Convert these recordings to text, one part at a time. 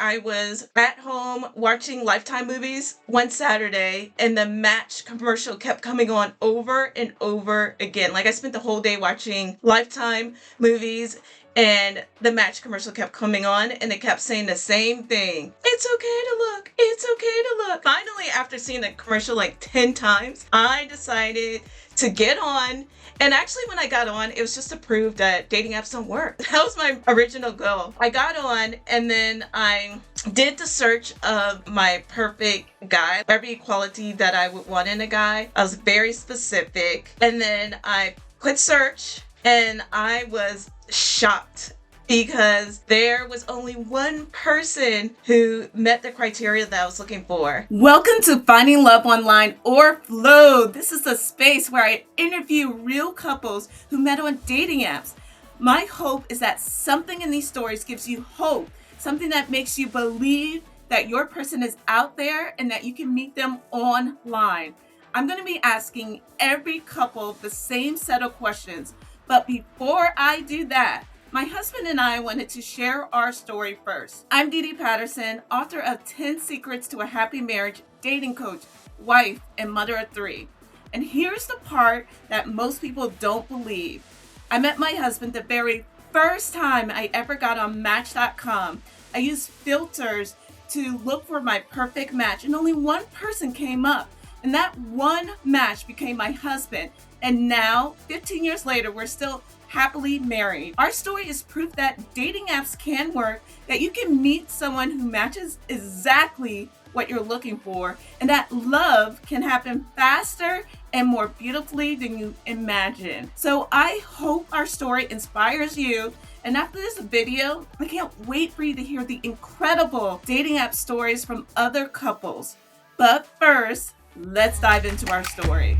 I was at home watching Lifetime movies one Saturday, and the Match commercial kept coming on over and over again. Like, I spent the whole day watching Lifetime movies, and the Match commercial kept coming on, and it kept saying the same thing. It's okay to look. It's okay to look. Finally, after seeing the commercial like 10 times, I decided to get on. And actually, when I got on, it was just to prove that dating apps don't work. That was my original goal. I got on, and then I did the search of my perfect guy, every quality that I would want in a guy. I was very specific. And then I clicked search, and I was shocked because there was only one person who met the criteria that I was looking for. Welcome to Finding Love Online, or Flow. This is a space where I interview real couples who met on dating apps. My hope is that something in these stories gives you hope, something that makes you believe that your person is out there and that you can meet them online. I'm going to be asking every couple the same set of questions, but before I do that, my husband and I wanted to share our story first. I'm Dee Dee Patterson, author of 10 Secrets to a Happy Marriage, dating coach, wife, and mother of 3. And here's the part that most people don't believe. I met my husband the very first time I ever got on Match.com. I used filters to look for my perfect match, and only one person came up. And that one match became my husband. And now, 15 years later, we're still happily married. Our story is proof that dating apps can work, that you can meet someone who matches exactly what you're looking for, and that love can happen faster and more beautifully than you imagine. So I hope our story inspires you. And after this video, I can't wait for you to hear the incredible dating app stories from other couples. But first, let's dive into our story.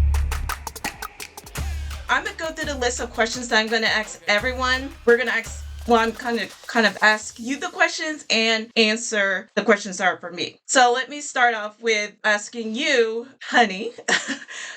I'm gonna go through the list of questions that I'm gonna ask everyone. I'm kind of ask you the questions and answer the questions that are for me. So let me start off with asking you, honey,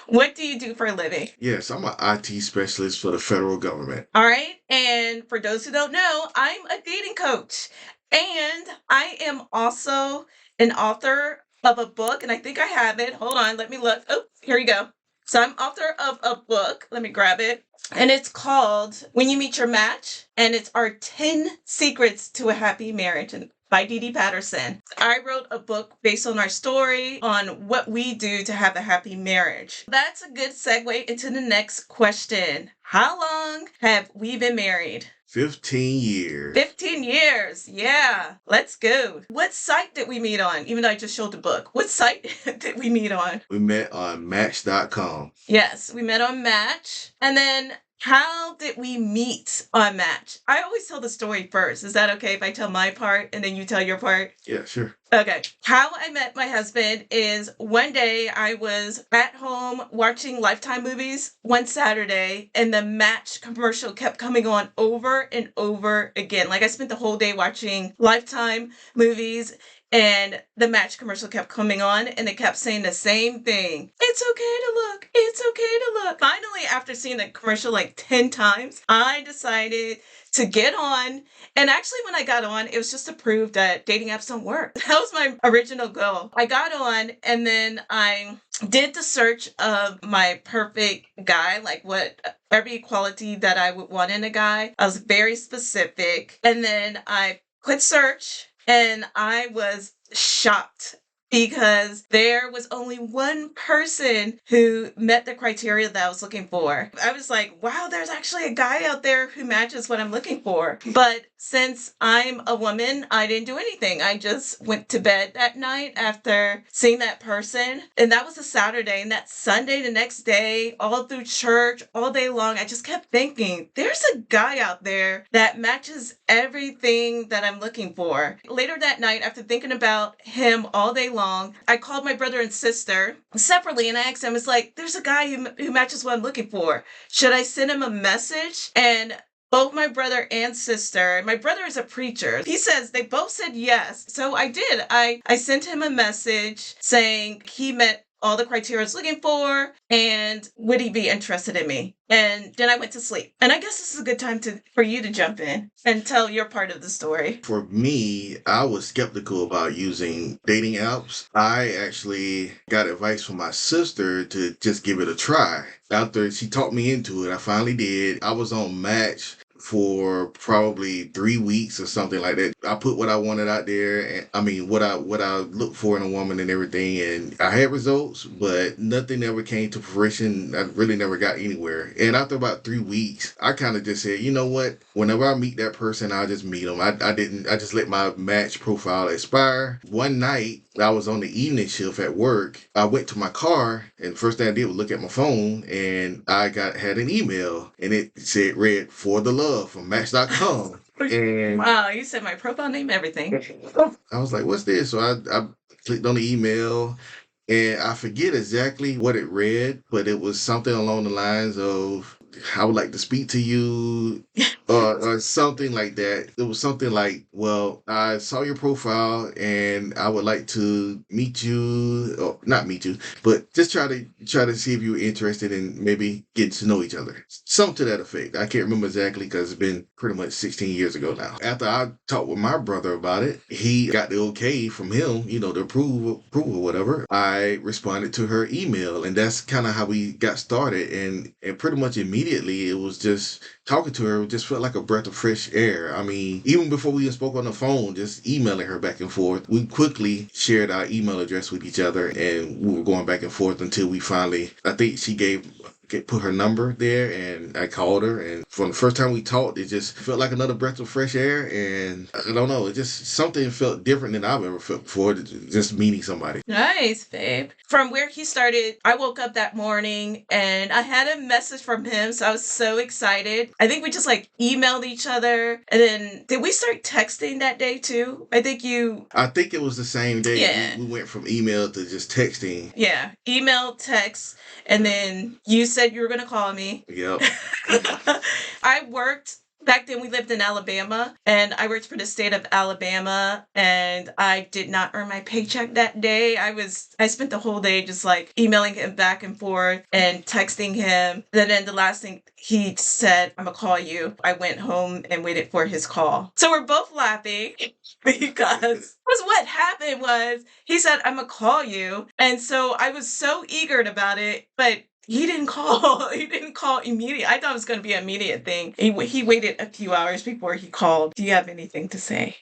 what do you do for a living? Yes, I'm an IT specialist for the federal government. All right. And for those who don't know, I'm a dating coach. And I am also an author of a book. And I think I have it. Hold on. Let me look. Oh, here you go. So I'm author of a book. Let me grab it. And it's called When You Meet Your Match. And it's our 10 Secrets to a Happy Marriage. And by Dee Dee Patterson. I wrote a book based on our story on what we do to have a happy marriage. That's a good segue into the next question. How long have we been married? 15 years. 15 years. Yeah. Let's go. What site did we meet on? Even though I just showed the book. What site did we meet on? We met on Match.com. Yes, we met on Match. And then how did we meet on Match? I always tell the story first. Is that okay if I tell my part and then you tell your part? Yeah, sure. Okay. How I met my husband is one day I was at home watching Lifetime movies one Saturday, and the Match commercial kept coming on over and over again. Like, I spent the whole day watching Lifetime movies, and the Match commercial kept coming on, and it kept saying the same thing. It's okay to look. It's okay to look. Finally, after seeing the commercial like 10 times, I decided to get on. And actually, when I got on, it was just to prove that dating apps don't work. That was my original goal. I got on, and then I did the search of my perfect guy, like what every quality that I would want in a guy. I was very specific. And then I clicked search, and I was shocked because there was only one person who met the criteria that I was looking for. I was like, wow, there's actually a guy out there who matches what I'm looking for. But since I'm a woman, I didn't do anything. I just went to bed that night after seeing that person. And that was a Saturday. And that Sunday, the next day, all through church, all day long, I just kept thinking, there's a guy out there that matches everything that I'm looking for. Later that night, after thinking about him all day long, I called my brother and sister separately, and I asked them, it's like, there's a guy who matches what I'm looking for. Should I send him a message? And both my brother and sister, my brother is a preacher. He says they both said yes. So I did. I sent him a message saying he met all the criteria I was looking for, and would he be interested in me? And then I went to sleep. And I guess this is a good time for you to jump in and tell your part of the story. For me, I was skeptical about using dating apps. I actually got advice from my sister to just give it a try. After she talked me into it, I finally did. I was on Match for probably 3 weeks or something like that. I put what I wanted out there, and I mean what I looked for in a woman and everything, and I had results, but nothing ever came to fruition. I really never got anywhere. And after about 3 weeks, I kind of just said, you know what? Whenever I meet that person, I'll just meet them. I just let my Match profile expire. One night, I was on the evening shift at work. I went to my car, and the first thing I did was look at my phone, and I had an email, and it read "For the Love" from Match.com. And wow, you said my profile name, everything. I was like, "What's this?" So I clicked on the email, and I forget exactly what it read, but it was something along the lines of, "I would like to speak to you," or something like that. It was something like, "Well, I saw your profile and I would like to meet you, or not meet you, but just try to see if you were interested in maybe getting to know each other." Something to that effect. I can't remember exactly because it's been pretty much 16 years ago now. After I talked with my brother about it, he got the okay from him, the approval or whatever. I responded to her email, and that's kind of how we got started. And pretty much immediately, it was just talking to her. It just felt like a breath of fresh air. I mean, even before we even spoke on the phone, just emailing her back and forth, we quickly shared our email address with each other, and we were going back and forth until we finally, I think she put her number there, and I called her, and from the first time we talked, it just felt like another breath of fresh air. And I don't know, it just something felt different than I've ever felt before, just meeting somebody. Nice, babe. From where he started, I woke up that morning and I had a message from him, so I was so excited. I think we just emailed each other, and then did we start texting that day too? I think it was the same day. Yeah. We went from email to just texting. Yeah, email, text, and then you said you were going to call me. Yep. I worked, back then we lived in Alabama, and I worked for the state of Alabama, and I did not earn my paycheck that day. I spent the whole day just emailing him back and forth and texting him. Then the last thing he said, "I'm going to call you." I went home and waited for his call. So we're both laughing because what happened was he said, "I'm going to call you." And so I was so eager about it, but he didn't call. He didn't call immediately. I thought it was going to be an immediate thing. He waited a few hours before he called. Do you have anything to say?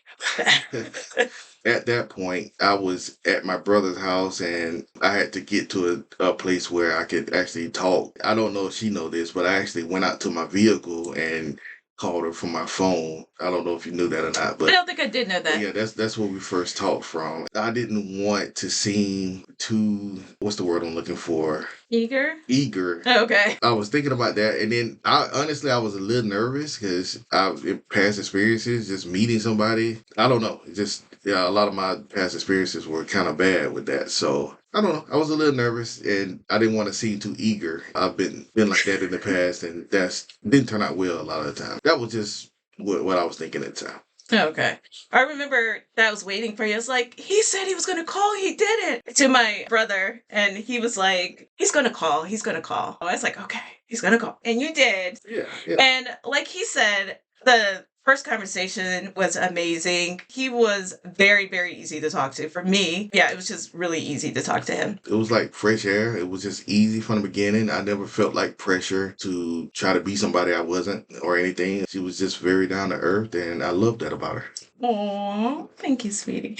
At that point, I was at my brother's house, and I had to get to a place where I could actually talk. I don't know if she know this, but I actually went out to my vehicle and called her from my phone. I don't know if you knew that or not, but I don't think I did know that. yeah, that's where we first talked from. I didn't want to seem too, what's the word I'm looking for? Eager. Okay. I was thinking about that, and then I was a little nervous because in past experiences, just meeting somebody, I don't know, a lot of my past experiences were kind of bad with that. So I don't know, I was a little nervous, and I didn't want to seem too eager. I've been like that in the past, and that didn't turn out well a lot of the time. That was just what I was thinking at the time. Okay. I remember that I was waiting for you. I was like, he said he was going to call. He didn't. To my brother. And he was like, he's going to call. He's going to call. I was like, okay, he's going to call. And you did. Yeah. And like he said, the first conversation was amazing. He was very, very easy to talk to. For me, yeah, it was just really easy to talk to him. It was like fresh air. It was just easy from the beginning. I never felt like pressure to try to be somebody I wasn't or anything. She was just very down to earth, and I loved that about her. Aw, thank you, sweetie.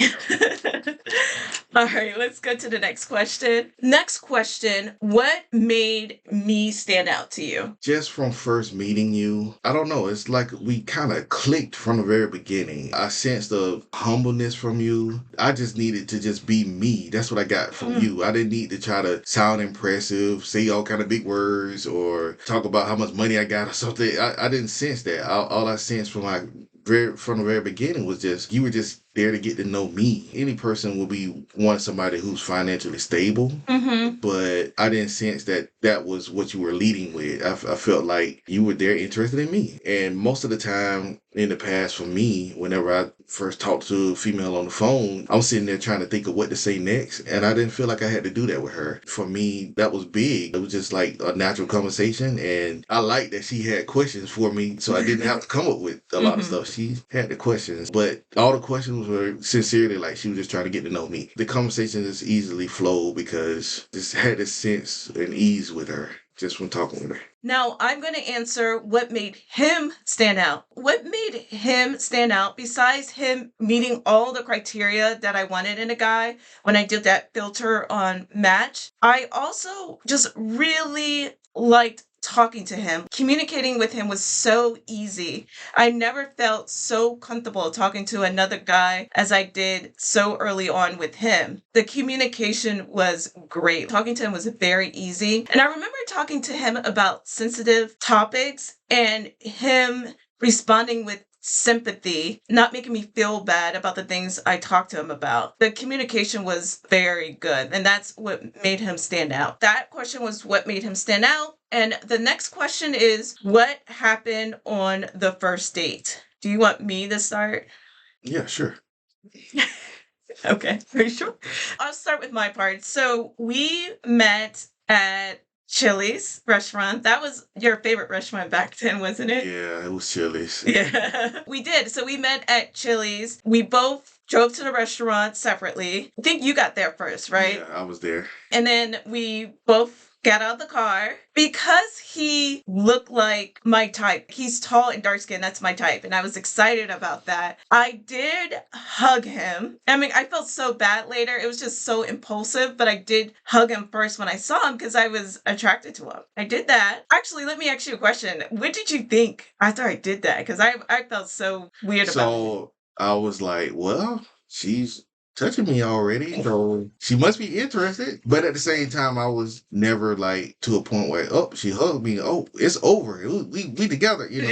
All right, let's go to the next question. Next question, what made me stand out to you? Just from first meeting you, I don't know, it's like we kind of clicked from the very beginning. I sensed the humbleness from you. I just needed to just be me. That's what I got from you. I didn't need to try to sound impressive, say all kind of big words, or talk about how much money I got or something. I didn't sense that. All I sensed from the very beginning was just, you were just there to get to know me. Any person will be wanting somebody who's financially stable, Mm-hmm. but I didn't sense that that was what you were leading with. I felt like you were there interested in me. And most of the time in the past for me, whenever I first talked to a female on the phone, I'm sitting there trying to think of what to say next. And I didn't feel like I had to do that with her. For me, that was big. It was just like a natural conversation. And I liked that she had questions for me, so I didn't have to come up with a lot of stuff. She had the questions, but all the questions were sincerely like she was just trying to get to know me. The conversation just easily flowed because just had this sense and ease with her just from talking with her. Now, I'm going to answer what made him stand out. What made him stand out, besides him meeting all the criteria that I wanted in a guy when I did that filter on Match, I also just really liked talking to him. Communicating with him was so easy. I never felt so comfortable talking to another guy as I did so early on with him. The communication was great. Talking to him was very easy. And I remember talking to him about sensitive topics and him responding with sympathy, not making me feel bad about the things I talked to him about. The communication was very good, and that's what made him stand out. That question was what made him stand out. And the next question is, what happened on the first date? Do you want me to start? Yeah, sure. Okay, are you sure? I'll start with my part. So we met at Chili's restaurant. That was your favorite restaurant back then, wasn't it? Yeah, it was Chili's. Yeah, we did. So we met at Chili's. We both drove to the restaurant separately. I think you got there first, right? Yeah, I was there. And then we both got out of the car because he looked like my type. He's tall and dark skinned. That's my type. And I was excited about that. I did hug him. I mean, I felt so bad later. It was just so impulsive, but I did hug him first when I saw him because I was attracted to him. I did that. Actually, let me ask you a question. What did you think after I did that? Because I felt so weird about it. So I was like, well, she's touching me already, so she must be interested. But at the same time, I was never like to a point where, oh, she hugged me. Oh, it's over. We together, you know.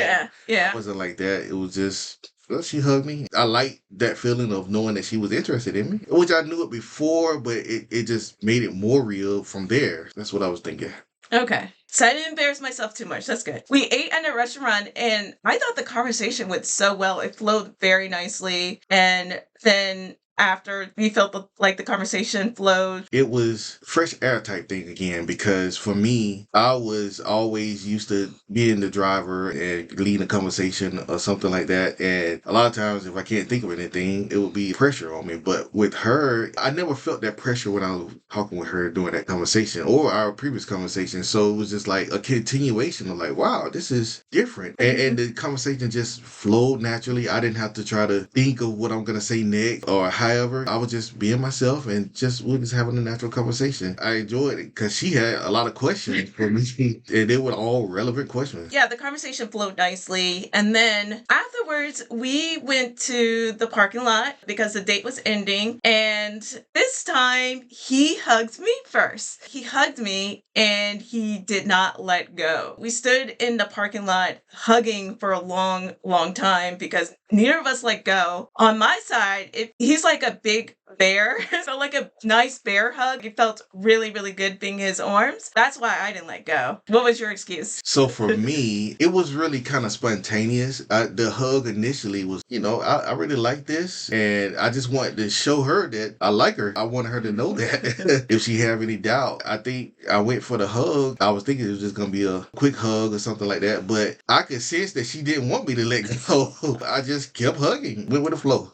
Yeah. It wasn't like that. It was just, well, she hugged me. I liked that feeling of knowing that she was interested in me, which I knew it before, but it just made it more real from there. That's what I was thinking. Okay. So I didn't embarrass myself too much. That's good. We ate at a restaurant and I thought the conversation went so well. It flowed very nicely. And then after we felt like the conversation flowed. It was fresh air type thing again, because for me, I was always used to being the driver and leading a conversation or something like that. And a lot of times if I can't think of anything, it would be pressure on me. But with her, I never felt that pressure when I was talking with her during that conversation or our previous conversation. So it was just like a continuation of like, wow, this is different. And the conversation just flowed naturally. I didn't have to try to think of what I'm going to say next or however. I was just being myself and we're just having a natural conversation. I enjoyed it because she had a lot of questions for me and they were all relevant questions. Yeah, the conversation flowed nicely. And then afterwards, we went to the parking lot because the date was ending. And this time, he hugged me first. He hugged me and he did not let go. We stood in the parking lot hugging for a long, long time because neither of us let go. On my side, he's like a big bear. It felt like a nice bear hug. It felt really, really good being his arms. That's why I didn't let go. What was your excuse? So for me, it was really kind of spontaneous. The hug initially was, I really like this. And I just wanted to show her that I like her. I wanted her to know that if she have any doubt. I think I went for the hug. I was thinking it was just going to be a quick hug or something like that. But I could sense that she didn't want me to let go. I just kept hugging. Went with the flow.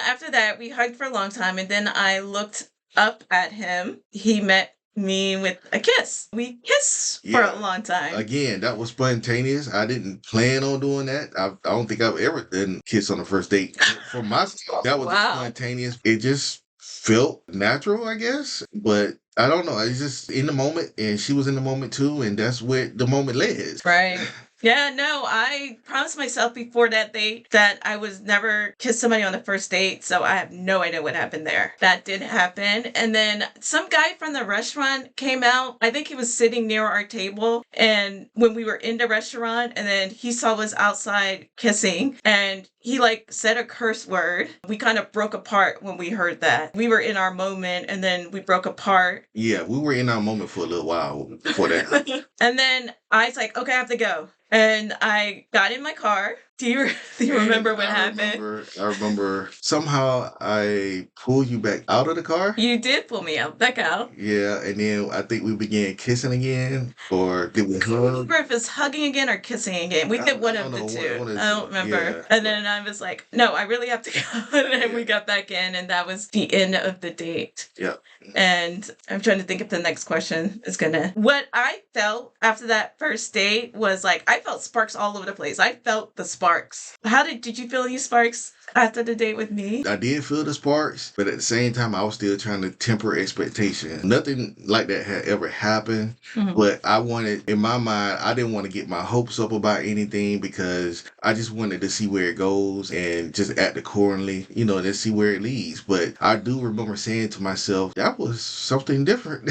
After that, we hugged for a long time. And then I looked up at him. He met me with a kiss. We kissed for a long time. Again, that was spontaneous. I didn't plan on doing that. I don't think I've ever done kiss on the first date. For myself, that was spontaneous. It just felt natural, I guess. But I don't know. It's just in the moment, and she was in the moment too, and that's where the moment led. Right. Yeah, no, I promised myself before that date that I was never kiss somebody on the first date, so I have no idea what happened there. That did happen. And then some guy from the restaurant came out. I think he was sitting near our table and when we were in the restaurant and then he saw us outside kissing and he like said a curse word. We kind of broke apart when we heard that. We were in our moment and then we broke apart. Yeah, we were in our moment for a little while before that. And then I was like, okay, I have to go. And I got in my car. Do you remember what happened? I remember somehow I pulled you back out of the car. You did pull me out, back out. Yeah, and then I think we began kissing again, or did we I don't hug? remember if it's hugging again or kissing again. We did one of the two. One of I the don't two, remember. yeah. And then I was like, no, I really have to go. And then we got back in, and that was the end of the date. Yeah. And I'm trying to think if the next question is gonna. What I felt after that first date was like I felt sparks all over the place. I felt the sparks. How did you feel these sparks after the date with me? I did feel the sparks, but at the same time, I was still trying to temper expectations. Nothing like that had ever happened, but I wanted, in my mind, I didn't want to get my hopes up about anything because I just wanted to see where it goes and just act accordingly, and see where it leads. But I do remember saying to myself, that was something different.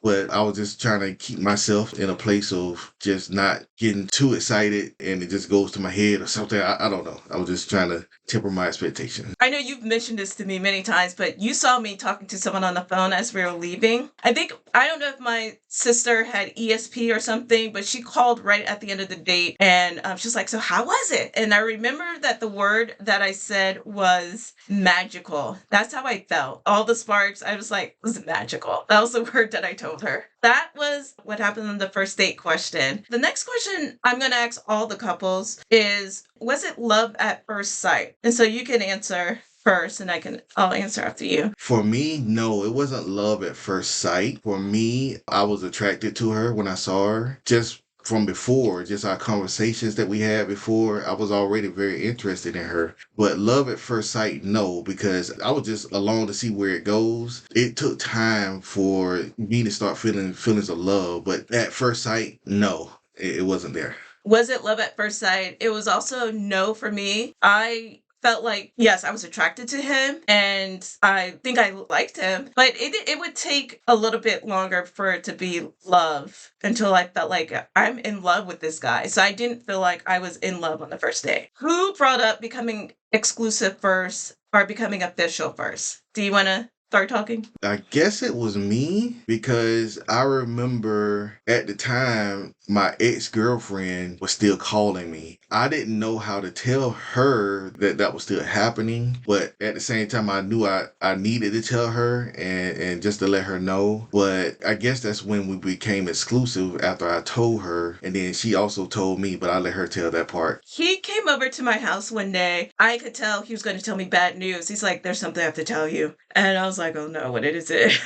But I was just trying to keep myself in a place of just not getting too excited and it just goes to my head or something. I don't know. I was just trying to temper my expectations. I know you've mentioned this to me many times, but you saw me talking to someone on the phone as we were leaving. I don't know if my sister had ESP or something, but she called right at the end of the date and she's like, so how was it? And I remember that the word that I said was magical. That's how I felt. All the sparks, I was like, it was magical. That was the word that I told her. That was what happened in the first date question. The next question I'm going to ask all the couples is, was it love at first sight? And so you can answer first and I'll answer after you. For me, no, it wasn't love at first sight. For me, I was attracted to her when I saw her. Just from before, just our conversations that we had before, I was already very interested in her. But love at first sight, no, because I was just along to see where it goes. It took time for me to start feeling feelings of love, but at first sight, no, it wasn't there. Was it love at first sight? It was also no for me. I felt like, yes, I was attracted to him and I think I liked him, but it would take a little bit longer for it to be love until I felt like I'm in love with this guy. So I didn't feel like I was in love on the first day. Who brought up becoming exclusive first or becoming official first? Do you want to start talking? I guess it was me because I remember at the time my ex-girlfriend was still calling me. I didn't know how to tell her that was still happening, but at the same time I knew I needed to tell her and just to let her know. But I guess that's when we became exclusive after I told her, and then she also told me, but I let her tell that part. He came over to my house one day. I could tell he was going to tell me bad news. He's like, there's something I have to tell you. And I was like, oh no, what is it?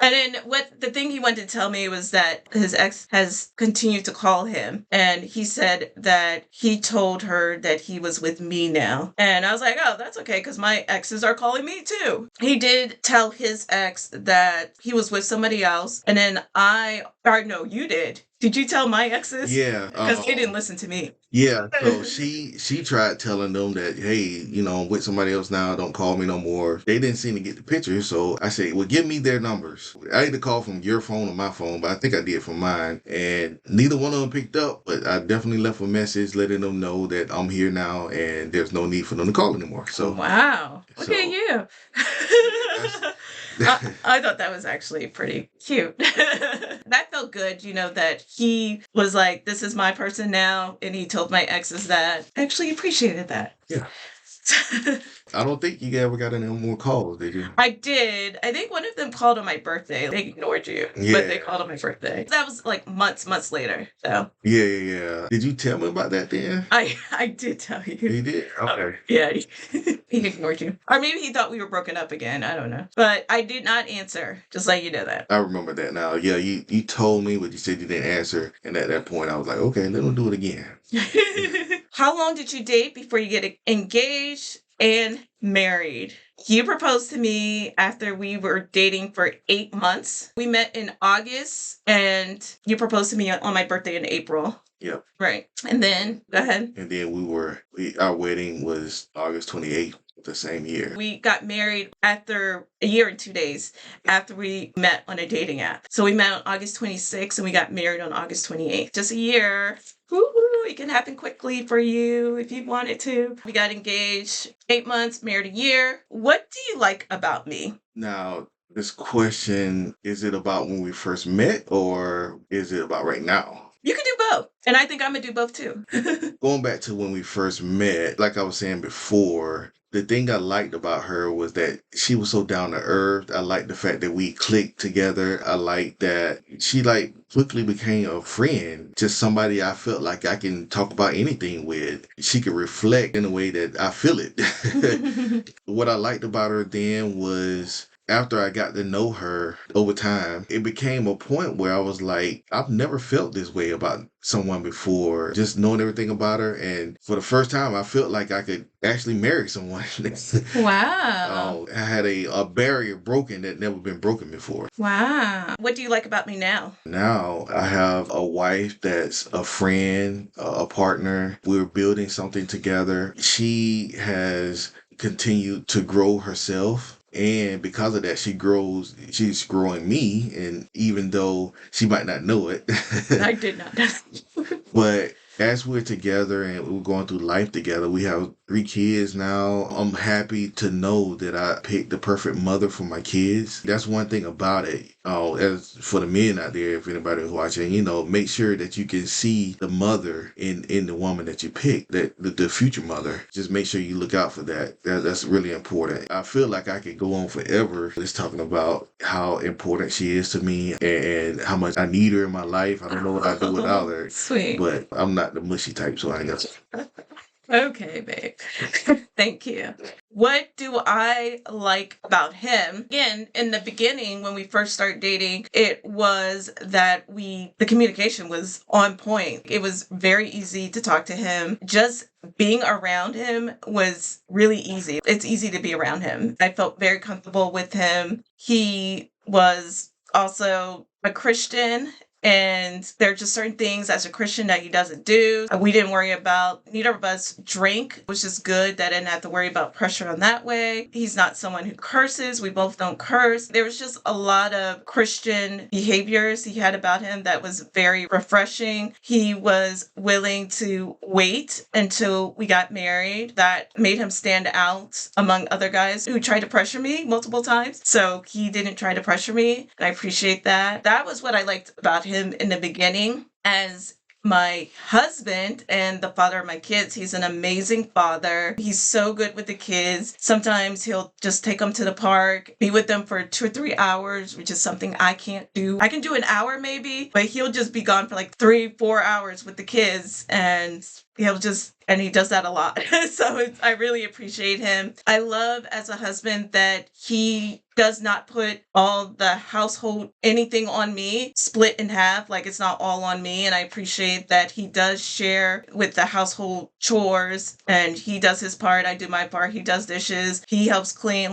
And then the thing he wanted to tell me was that his ex has continued to call him. And he said that he told her that he was with me now. And I was like, oh, that's okay, because my exes are calling me too. He did tell his ex that he was with somebody else. And then no, you did. Did you tell my exes? Yeah. Because they didn't listen to me. Yeah, so she tried telling them that, hey, I'm with somebody else now, don't call me no more. They didn't seem to get the picture, so I said, well, give me their numbers. I either call from your phone or my phone, but I think I did from mine, and neither one of them picked up, but I definitely left a message letting them know that I'm here now and there's no need for them to call anymore. So wow, look at you. I thought that was actually pretty cute. That felt good, that he was like, this is my person now, and he told my exes that. I actually appreciated that. Yeah. I don't think you ever got any more calls, did you? I did. I think one of them called on my birthday. They ignored you, but they called on my birthday. That was like months later. So Yeah. Did you tell me about that then? I did tell you. He did? Okay. Yeah, he ignored you. Or maybe he thought we were broken up again. I don't know. But I did not answer. Just let you know that. I remember that now. Yeah, you told me, but you said you didn't answer. And at that point, I was like, okay, let him do it again. How long did you date before you get engaged? and married. You proposed to me after we were dating for 8 months. We met in August and you proposed to me on my birthday in April. Yep. Right. And then, go ahead. And then our wedding was August 28th the same year. We got married after a year and 2 days after we met on a dating app. So we met on August 26th and we got married on August 28th. Just a year. Woo-hoo, it can happen quickly for you if you want it to. We got engaged 8 months, married a year. What do you like about me? Now, this question, is it about when we first met or is it about right now? You can do both. And I think I'm going to do both too. Going back to when we first met, like I was saying before, the thing I liked about her was that she was so down to earth. I liked the fact that we clicked together. I liked that she quickly became a friend, just somebody I felt like I can talk about anything with. She could reflect in a way that I feel it. What I liked about her then was after I got to know her over time, it became a point where I was like, I've never felt this way about someone before, just knowing everything about her. And for the first time, I felt like I could actually marry someone. Wow. I had a barrier broken that never been broken before. Wow. What do you like about me now? Now I have a wife that's a friend, a partner. We're building something together. She has continued to grow herself. And because of that, she's growing me. And even though she might not know it, I did not know. But as we're together and we're going through life together, we have 3 kids now. I'm happy to know that I picked the perfect mother for my kids. That's one thing about it. As for the men out there, if anybody's watching, make sure that you can see the mother in the woman that you pick, that the future mother. Just make sure you look out for that. That's really important. I feel like I could go on forever just talking about how important she is to me and how much I need her in my life. I don't know what I'd do without her. Sweet. But I'm not the mushy type, so I ain't got to. Okay, babe. Thank you. What do I like about him? Again, in the beginning, when we first started dating, it was that the communication was on point. It was very easy to talk to him. Just being around him was really easy. It's easy to be around him. I felt very comfortable with him. He was also a Christian. And there are just certain things as a Christian that he doesn't do. We didn't worry about, neither of us drink, which is good that I didn't have to worry about pressure on that way. He's not someone who curses. We both don't curse. There was just a lot of Christian behaviors he had about him that was very refreshing. He was willing to wait until we got married. That made him stand out among other guys who tried to pressure me multiple times. So he didn't try to pressure me, and I appreciate that. That was what I liked about him in the beginning. As my husband and the father of my kids, he's an amazing father. He's so good with the kids. Sometimes he'll just take them to the park, be with them for 2 or 3 hours, which is something I can't do. I can do an hour maybe, but he'll just be gone for 3-4 hours with the kids, and he does that a lot. So I really appreciate him. I love as a husband that he does not put all the household anything on me, split in half, like it's not all on me. And I appreciate that he does share with the household chores, and he does his part, I do my part, he does dishes, he helps clean,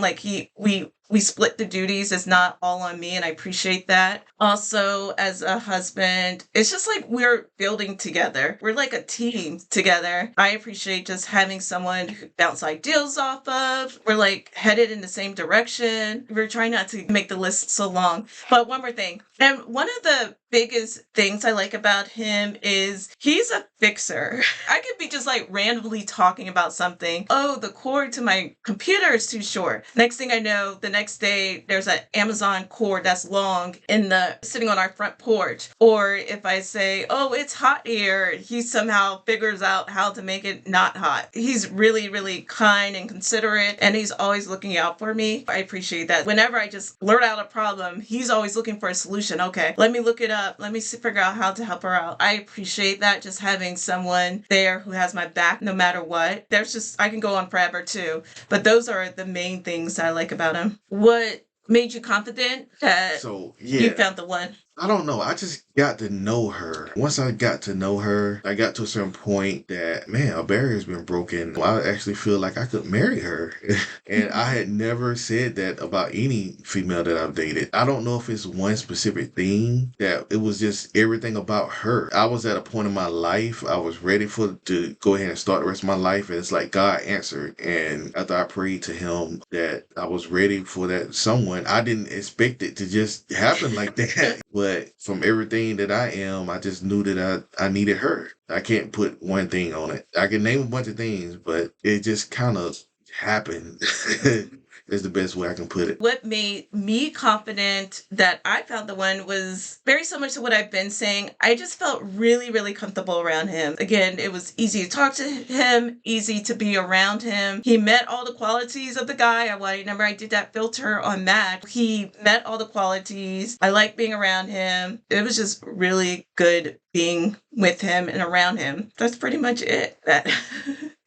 we split the duties. It's not all on me, and I appreciate that. Also, as a husband, it's just we're building together. We're like a team together. I appreciate just having someone who bounce ideas off of. We're headed in the same direction. We're trying not to make the list so long. But one more thing. And one of the biggest things I like about him is he's a fixer. I could be just randomly talking about something. Oh, the cord to my computer is too short. Next thing I know, the next day there's an Amazon cord that's long sitting on our front porch. Or if I say, oh, it's hot here, he somehow figures out how to make it not hot. He's really, really kind and considerate, and he's always looking out for me. I appreciate that. Whenever I just blurt out a problem, he's always looking for a solution. Okay, let me look it up. Let me figure out how to help her out. I appreciate that, just having someone there who has my back no matter what. I can go on forever too, but those are the main things I like about him. What made you confident that you found the one? I don't know. I just got to know her. Once I got to know her, I got to a certain point that, man, a barrier's been broken. I actually feel like I could marry her. And I had never said that about any female that I've dated. I don't know if it's one specific thing, that it was just everything about her. I was at a point in my life, I was ready to go ahead and start the rest of my life. And it's like God answered. And after I prayed to him that I was ready for that someone, I didn't expect it to just happen like that. But from everything that I am, I just knew that I needed her. I can't put one thing on it. I can name a bunch of things, but it just kind of happened. Is the best way I can put it. What made me confident that I found the one was very similar to what I've been saying. I just felt really, really comfortable around him. Again, it was easy to talk to him, easy to be around him. He met all the qualities of the guy. I remember I did that filter on Match. He met all the qualities. I liked being around him. It was just really good being with him and around him. That's pretty much it.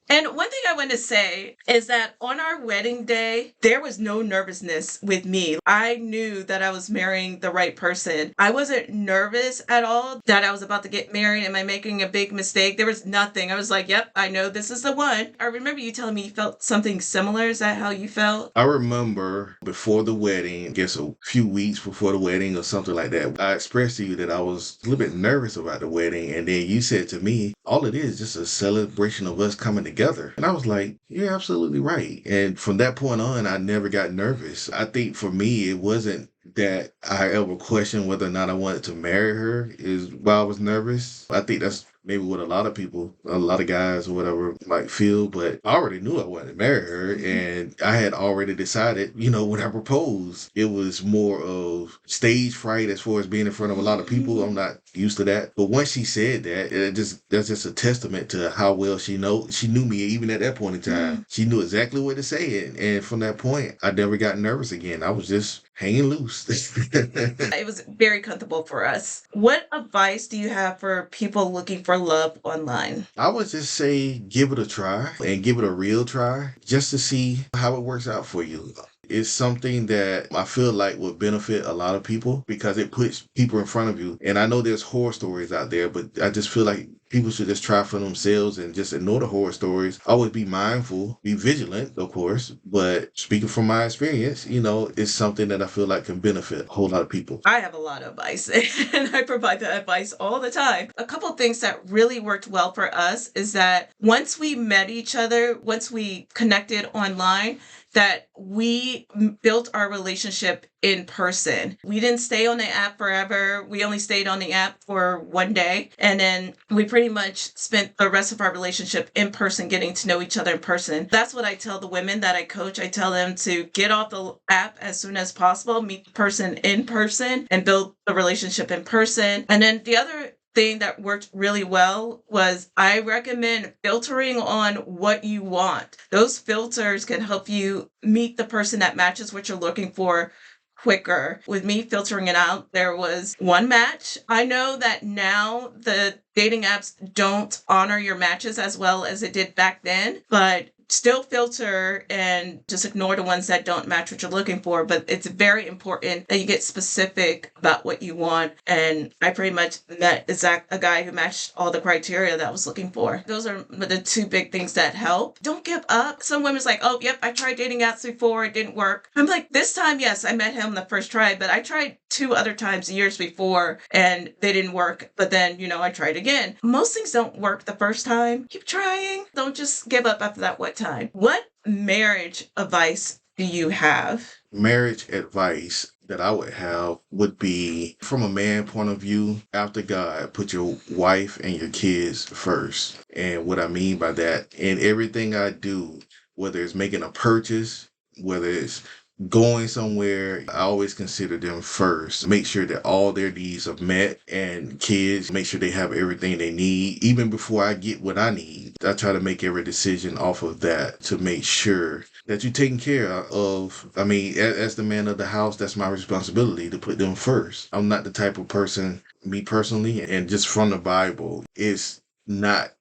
And one thing I want to say is that on our wedding day, there was no nervousness with me. I knew that I was marrying the right person. I wasn't nervous at all that I was about to get married. Am I making a big mistake? There was nothing. I was like, yep, I know this is the one. I remember you telling me you felt something similar. Is that how you felt? I remember before the wedding, I guess a few weeks before the wedding or something like that, I expressed to you that I was a little bit nervous about the wedding. And then you said to me, all it is just a celebration of us coming together. And I was like, you're absolutely right. And from that point on, I never got nervous. I think for me, it wasn't that I ever questioned whether or not I wanted to marry her is why I was nervous. I think that's maybe what a lot of people, a lot of guys or whatever might feel, but I already knew I wanted to marry her, and I had already decided, when I proposed, it was more of stage fright as far as being in front of a lot of people. I'm not used to that. But once she said that, that's just a testament to how well she knew me even at that point in time. She knew exactly what to say, and from that point, I never got nervous again. I was just hanging loose. It was very comfortable for us. What advice do you have for people looking for love online? I would just say give it a try and give it a real try just to see how it works out for you. It's something that I feel like would benefit a lot of people because it puts people in front of you. And I know there's horror stories out there, but I just feel like people should just try for themselves and just ignore the horror stories. Always be mindful, be vigilant, of course. But speaking from my experience, it's something that I feel like can benefit a whole lot of people. I have a lot of advice and I provide that advice all the time. A couple of things that really worked well for us is that once we met each other, once we connected online, that we built our relationship in person. We didn't stay on the app forever. We only stayed on the app for one day. And then we pretty much spent the rest of our relationship in person, getting to know each other in person. That's what I tell the women that I coach. I tell them to get off the app as soon as possible, meet the person in person, and build the relationship in person. And then the other thing that worked really well was I recommend filtering on what you want. Those filters can help you meet the person that matches what you're looking for quicker. With me filtering it out, there was one match. I know that now the dating apps don't honor your matches as well as it did back then, but still filter and just ignore the ones that don't match what you're looking for. But it's very important that you get specific about what you want. And I pretty much met a guy who matched all the criteria that I was looking for. Those are the two big things that help. Don't give up. Some women's like, oh, yep, I tried dating apps before. It didn't work. I'm like, this time, yes, I met him the first try, but I tried 2 other times years before and they didn't work. But then, I tried again. Most things don't work the first time. Keep trying. Don't just give up after that one time. What marriage advice do you have? Marriage advice that I would have would be, from a man point of view, after God, put your wife and your kids first. And what I mean by that, in everything I do, whether it's making a purchase, whether it's going somewhere, I always consider them first. Make sure that all their needs are met, and kids, make sure they have everything they need, even before I get what I need. I try to make every decision off of that to make sure that you're taken care of. I mean, as the man of the house, that's my responsibility to put them first. I'm not the type of person, me personally, and just from the Bible, it's not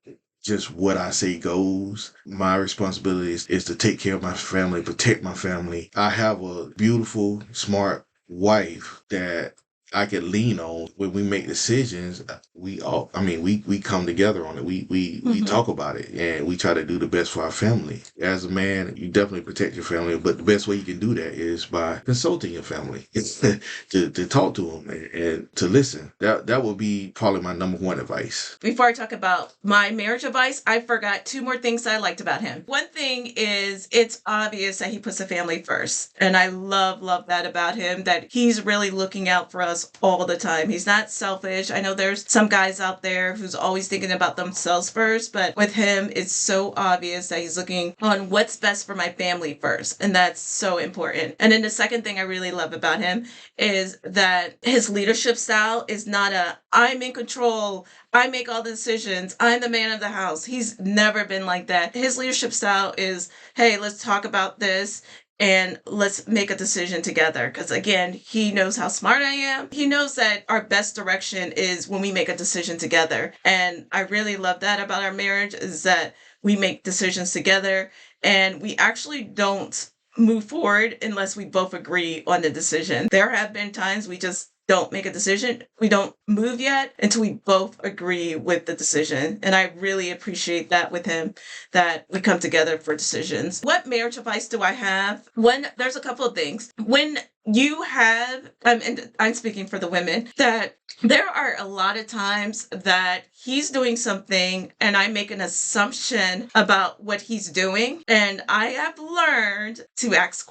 just what I say goes. My responsibility is to take care of my family, protect my family. I have a beautiful, smart wife that I could lean on when we make decisions. We come together on it. We talk about it, and we try to do the best for our family. As a man, you definitely protect your family, but the best way you can do that is by consulting your family to talk to them and to listen. That would be probably my number one advice. Before I talk about my marriage advice, I forgot two more things that I liked about him. One thing is it's obvious that he puts the family first. And I love that about him, that he's really looking out for us all the time. He's not selfish. I know there's some guys out there who's always thinking about themselves first, but with him, it's so obvious that he's looking on what's best for my family first. And that's so important. And then the second thing I really love about him is that his leadership style is not I'm in control, I make all the decisions, I'm the man of the house. He's never been like that. His leadership style is, hey, let's talk about this and let's make a decision together. Because again, he knows how smart I am. He knows that our best direction is when we make a decision together. And I really love that about our marriage, is that we make decisions together and we actually don't move forward unless we both agree on the decision. There have been times we just don't make a decision. We don't move yet until we both agree with the decision. And I really appreciate that with him, that we come together for decisions. What marriage advice do I have? There's a couple of things. When you have, and I'm speaking for the women, that there are a lot of times that he's doing something and I make an assumption about what he's doing. And I have learned to ask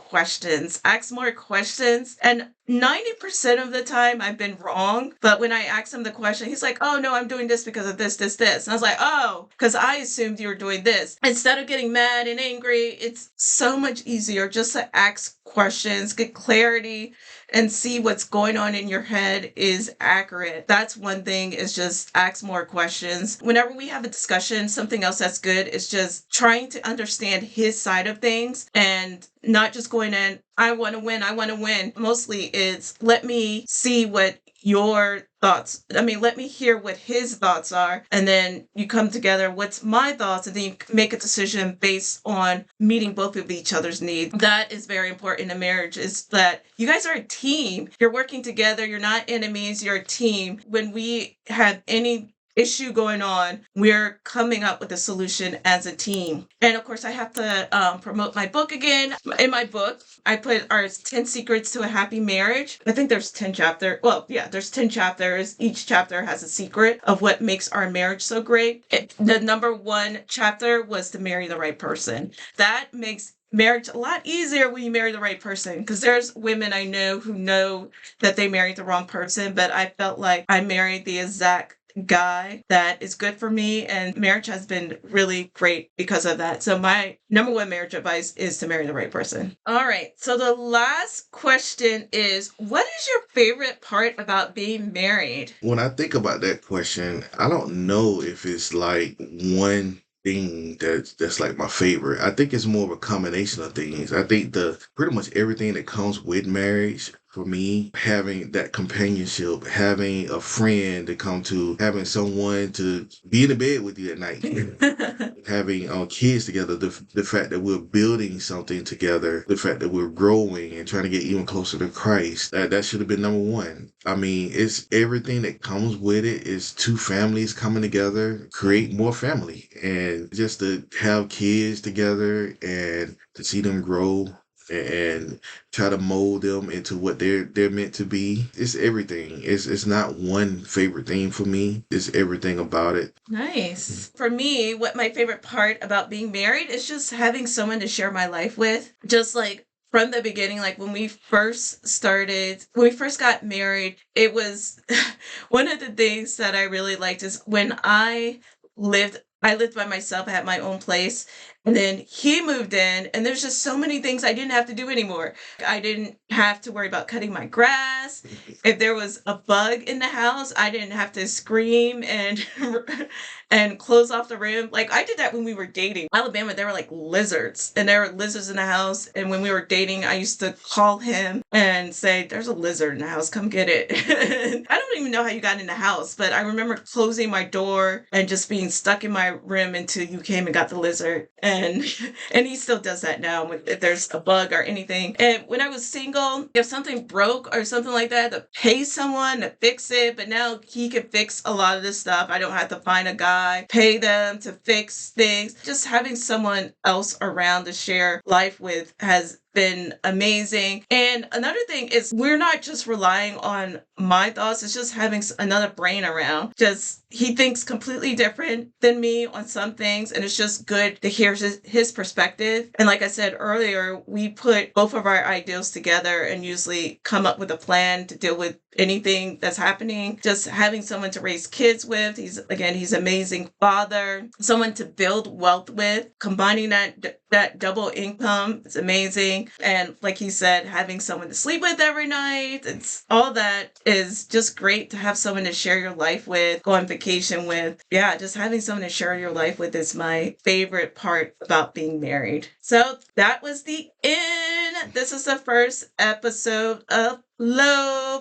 more questions. And 90% of the time I've been wrong. But when I ask him the question, he's like, oh no, I'm doing this because of this. And I was like, oh, because I assumed you were doing this. Instead of getting mad and angry, it's so much easier just to ask questions, get clarity, and see what's going on in your head is accurate. That's one thing, is just ask more questions. Whenever we have a discussion, something else that's good is just trying to understand his side of things and not just going in, I want to win. Mostly it's let me see what your thoughts, let me hear what his thoughts are, and then you come together, what's my thoughts, and then you make a decision based on meeting both of each other's needs. That is very important in marriage, is that you guys are a team. You're working together. You're not enemies. You're a team. When we have any issue going on, we're coming up with a solution as a team. And of course, I have to promote my book again. In my book, I put our 10 secrets to a happy marriage. I think there's 10 chapters. Well, yeah, there's 10 chapters. Each chapter has a secret of what makes our marriage so great. The number one chapter was to marry the right person. That makes marriage a lot easier when you marry the right person, because there's women I know who know that they married the wrong person, but I felt like I married the exact guy that is good for me, and marriage has been really great because of that. So my number one marriage advice is to marry the right person. All right, so the last question is, what is your favorite part about being married? When I think about that question, I don't know if it's like one thing that's like my favorite. I think it's more of a combination of things. I think pretty much everything that comes with marriage, for me, having that companionship, having a friend to come to, having someone to be in the bed with you at night, having our kids together, the fact that we're building something together, the fact that we're growing and trying to get even closer to Christ, that should have been number one. It's everything that comes with it. Is two families coming together, create more family, and just to have kids together and to see them grow and try to mold them into what they're meant to be. It's everything. It's not one favorite thing for me. It's everything about it. Nice. For me, what my favorite part about being married is just having someone to share my life with. Just like from the beginning, like when we first got married, it was one of the things that I really liked is when I lived by myself. I had my own place. And then he moved in, and there's just so many things I didn't have to do anymore. I didn't have to worry about cutting my grass. If there was a bug in the house, I didn't have to scream and close off the room. Like, I did that when we were dating. Alabama, there were like lizards, and there were lizards in the house. And when we were dating, I used to call him and say, there's a lizard in the house, come get it. I don't even know how you got in the house, but I remember closing my door and just being stuck in my room until you came and got the lizard. and and he still does that now if there's a bug or anything. And when I was single, if something broke or something like that, to pay someone to fix it, but now he can fix a lot of this stuff. I don't have to find a guy, pay them to fix things. Just having someone else around to share life with has been amazing. And another thing is we're not just relying on my thoughts, it's just having another brain around. Just he thinks completely different than me on some things, and it's just good to hear his perspective. And like I said earlier, we put both of our ideals together and usually come up with a plan to deal with anything that's happening. Just having someone to raise kids with, he's an amazing father, someone to build wealth with, combining that double income is amazing. And like he said, having someone to sleep with every night, it's all that is just great to have someone to share your life with, go on vacation with. Yeah, just having someone to share your life with is my favorite part about being married. So that was the end. This is the first episode of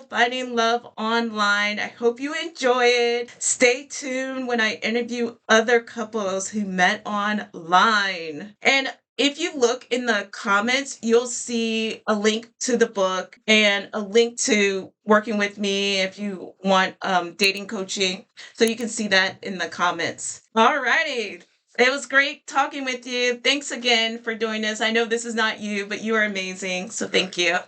Finding Love Online. I hope you enjoy it. Stay tuned when I interview other couples who met online. And if you look in the comments, you'll see a link to the book and a link to working with me if you want dating coaching. So you can see that in the comments. Alrighty. It was great talking with you. Thanks again for doing this. I know this is not you, but you are amazing. So thank you.